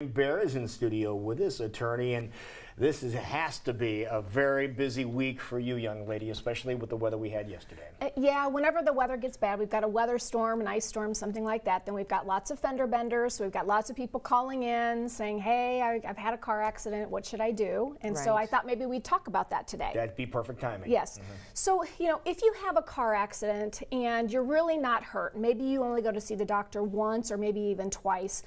Baer is in the studio with us, attorney, and has to be a very busy week for you, young lady, especially with the weather we had yesterday. Yeah, whenever the weather gets bad, we've got a weather storm, an ice storm, something like that, then we've got lots of fender benders, so we've got lots of people calling in saying, hey, I've had a car accident, what should I do? And so I thought maybe we'd talk about that today. That'd be perfect timing. Yes. So, if you have a car accident and you're really not hurt, maybe you only go to see the doctor once or maybe even twice,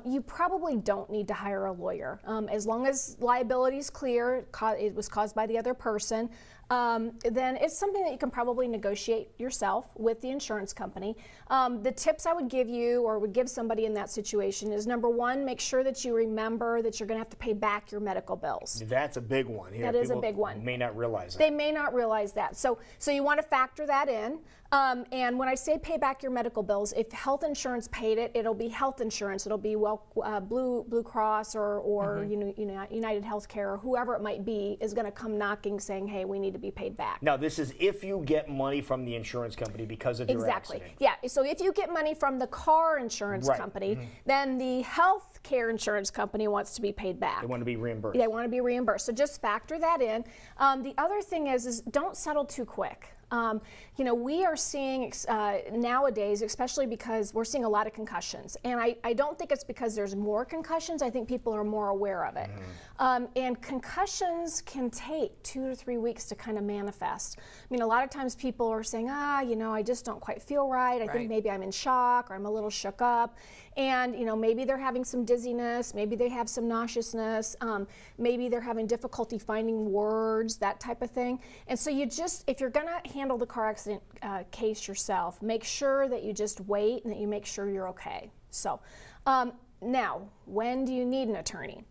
you probably don't need to hire a lawyer. As long as liability is clear, it was caused by the other person, then it's something that you can probably negotiate yourself with the insurance company. The tips I would give you or would give somebody in that situation is, number one, make sure that you remember that you're going to have to pay back your medical bills. That's a big one. That is a big one. May not realize that. They may not realize that. So you want to factor that in. And when I say pay back your medical bills, if health insurance paid it, it'll be health insurance. It'll be Blue Cross or United Healthcare or whoever it might be is going to come knocking saying, hey, we need to be paid back. Now, this is if you get money from the insurance company because of your accident. Yeah. So if you get money from the car insurance company, then the health care insurance company wants to be paid back. They want to be reimbursed. They want to be reimbursed. So just factor that in. The other thing is don't settle too quick. We are seeing nowadays, especially because we're seeing a lot of concussions, and I don't think it's because there's more concussions. I think people are more aware of it. And concussions can take 2 to 3 weeks to kind of manifest. I mean, a lot of times people are saying, I just don't quite feel right. I think maybe I'm in shock or I'm a little shook up. And, maybe they're having some dizziness, maybe they have some nauseousness, maybe they're having difficulty finding words, that type of thing. And so if you're going to handle the car accident case yourself, make sure that you just wait and that you make sure you're okay. So now, when do you need an attorney?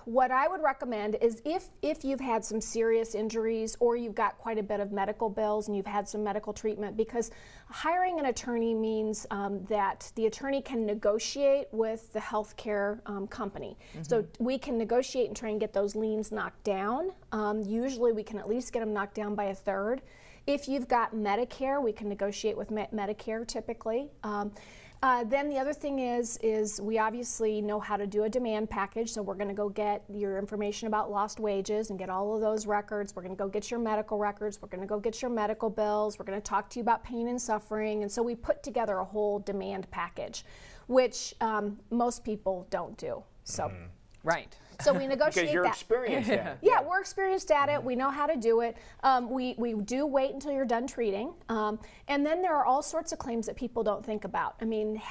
What I would recommend is if you've had some serious injuries or you've got quite a bit of medical bills and you've had some medical treatment, because hiring an attorney means that the attorney can negotiate with the healthcare company. So we can negotiate and try and get those liens knocked down. Usually we can at least get them knocked down by a third. If you've got Medicare, we can negotiate with Medicare typically. Then the other thing is we obviously know how to do a demand package, so we're going to go get your information about lost wages and get all of those records. We're going to go get your medical records. We're going to go get your medical bills. We're going to talk to you about pain and suffering. And so we put together a whole demand package, which most people don't do. So. Right. So we negotiate because you're that. experienced at it. Yeah, we're experienced at it. We know how to do it. We do wait until you're done treating. And then there are all sorts of claims that people don't think about. I mean,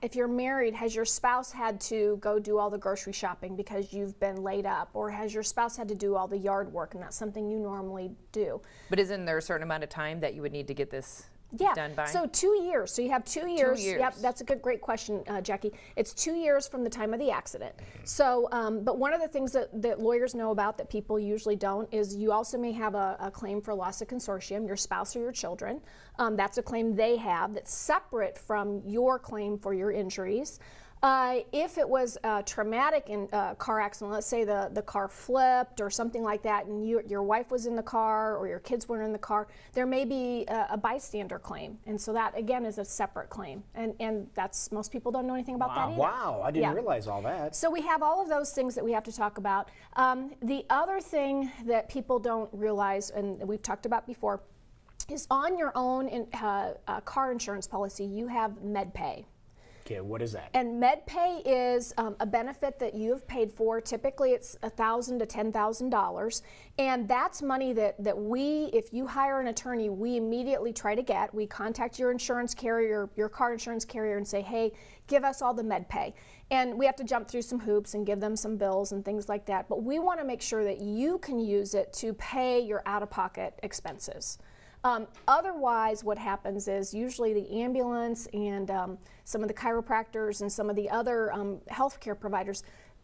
if you're married, has your spouse had to go do all the grocery shopping because you've been laid up? Or has your spouse had to do all the yard work and that's something you normally do? But isn't there a certain amount of time that you would need to get this done by? So 2 years. So you have 2 years. 2 years. Yep, that's a great question, Jackie. It's 2 years from the time of the accident. So, but one of the things that lawyers know about that people usually don't is you also may have a claim for loss of consortium, your spouse or your children. That's a claim they have that's separate from your claim for your injuries. If it was a traumatic car accident, let's say the car flipped or something like that, and your wife was in the car or your kids were in the car, there may be a bystander claim. And so that, again, is a separate claim. And that's, most people don't know anything about that either. Wow, I didn't realize all that. So we have all of those things that we have to talk about. The other thing that people don't realize, and we've talked about before, is on your own car insurance policy, you have MedPay. Okay, what is that? And MedPay is a benefit that you have paid for. Typically, it's $1,000 to $10,000, and that's money that if you hire an attorney, we immediately try to get. We contact your insurance carrier, your car insurance carrier, and say, hey, give us all the MedPay. And we have to jump through some hoops and give them some bills and things like that. But we want to make sure that you can use it to pay your out-of-pocket expenses. Otherwise, what happens is usually the ambulance and some of the chiropractors and some of the other healthcare providers,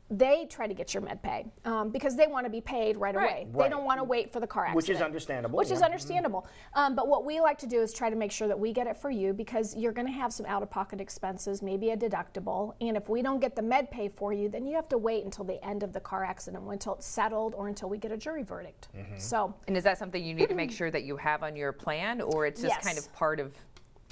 they try to get your MedPay because they want to be paid right away. They don't want to wait for the car accident. Which is understandable. Which is understandable. But what we like to do is try to make sure that we get it for you because you're going to have some out-of-pocket expenses, maybe a deductible. And if we don't get the MedPay for you, then you have to wait until the end of the car accident, until it's settled or until we get a jury verdict. So. And is that something you need to make sure that you have on your plan, or it's just kind of part of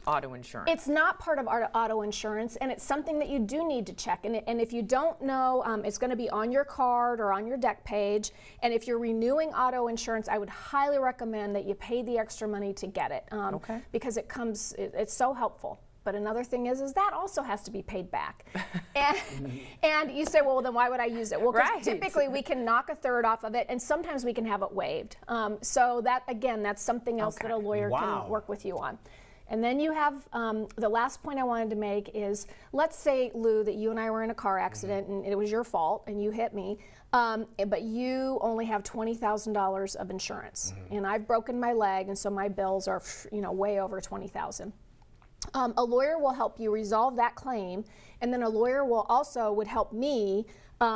auto insurance. It's not part of our auto insurance, and it's something that you do need to check. And if you don't know, it's going to be on your card or on your deck page. And if you're renewing auto insurance, I would highly recommend that you pay the extra money to get it, because it's so helpful. But another thing is that also has to be paid back. And you say, well, then why would I use it? Well, because typically we can knock a third off of it, and sometimes we can have it waived. So that, again, that's something else that a lawyer can work with you on. And then you have, the last point I wanted to make is, let's say, Lou, that you and I were in a car accident and it was your fault and you hit me, but you only have $20,000 of insurance. And I've broken my leg, and so my bills are, way over $20,000. A lawyer will help you resolve that claim, and then a lawyer would help me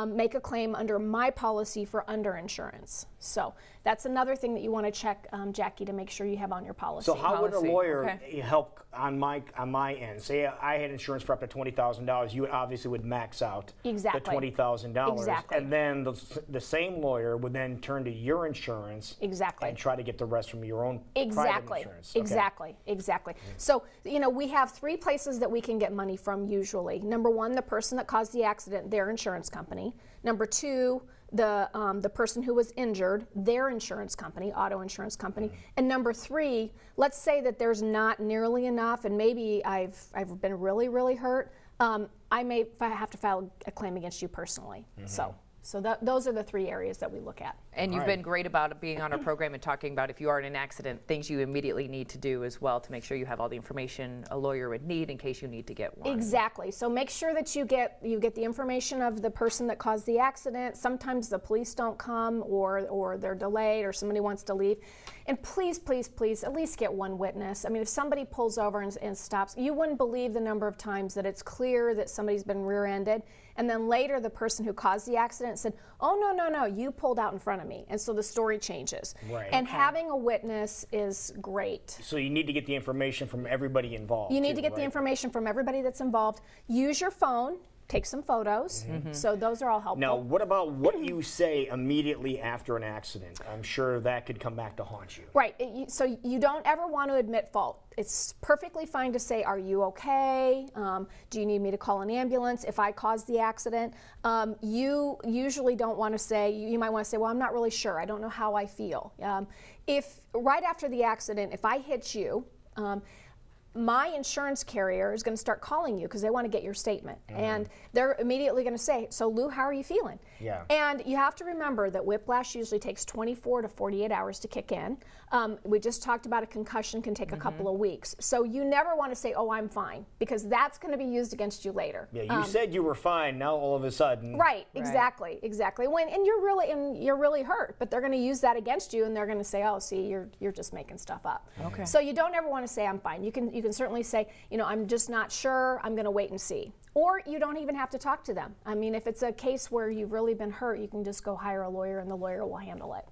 make a claim under my policy for underinsurance. So that's another thing that you want to check, Jackie, to make sure you have on your policy. So how would a lawyer help on my end? Say I had insurance for up to $20,000. You obviously would max out the $20,000. Exactly. And then the same lawyer would then turn to your insurance and try to get the rest from your own private insurance. Exactly. So, we have three places that we can get money from usually. Number one, the person that caused the accident, their insurance company. Number two, the person who was injured, their insurance company, auto insurance company. And number three, let's say that there's not nearly enough, and maybe I've been really, really hurt. I may have to file a claim against you personally. So those are the three areas that we look at. And you've been great about being on our program and talking about, if you are in an accident, things you immediately need to do as well to make sure you have all the information a lawyer would need in case you need to get one. Exactly. So make sure that you get the information of the person that caused the accident. Sometimes the police don't come, or they're delayed, or somebody wants to leave. And please, please, please, at least get one witness. I mean, if somebody pulls over and stops, you wouldn't believe the number of times that it's clear that somebody's been rear-ended, and then later the person who caused the accident said, oh, no, you pulled out in front of me. And so the story changes. And having a witness is great. So you need to get the information from everybody involved. You need to get the information from everybody that's involved. Use your phone. Take some photos. So those are all helpful. Now, what about what you say immediately after an accident? I'm sure that could come back to haunt you. Right. So you don't ever want to admit fault. It's perfectly fine to say, are you okay? Do you need me to call an ambulance if I caused the accident? You usually don't want to say, you might want to say, well, I'm not really sure. I don't know how I feel. If right after the accident, if I hit you, my insurance carrier is going to start calling you because they want to get your statement. And they're immediately going to say, so Lou, how are you feeling? And you have to remember that whiplash usually takes 24 to 48 hours to kick in. We just talked about a concussion can take a couple of weeks. So you never want to say, oh, I'm fine, because that's going to be used against you later. Yeah, you said you were fine, now all of a sudden. Exactly. And you're really hurt, but they're going to use that against you, and they're going to say, oh, see, you're just making stuff up. So you don't ever want to say, I'm fine. You can certainly say, I'm just not sure, I'm going to wait and see. Or you don't even have to talk to them. I mean, if it's a case where you've really been hurt, you can just go hire a lawyer, and the lawyer will handle it.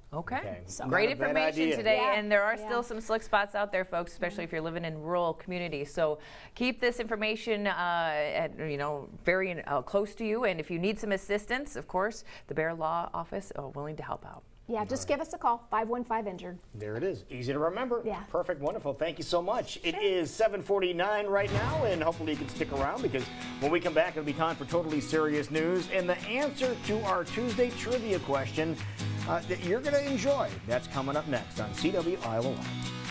So great information today, and there are still some slick spots out there, folks, especially if you're living in rural communities. So keep this information, very close to you, and if you need some assistance, of course, the Baer Law Office willing to help out. Yeah, just give us a call, 515-INJURED. There it is. Easy to remember. Yeah. Perfect. Wonderful. Thank you so much. It is 7:49 right now, and hopefully you can stick around, because when we come back, it'll be time for Totally Serious News and the answer to our Tuesday trivia question that you're going to enjoy. That's coming up next on CW Iowa Live.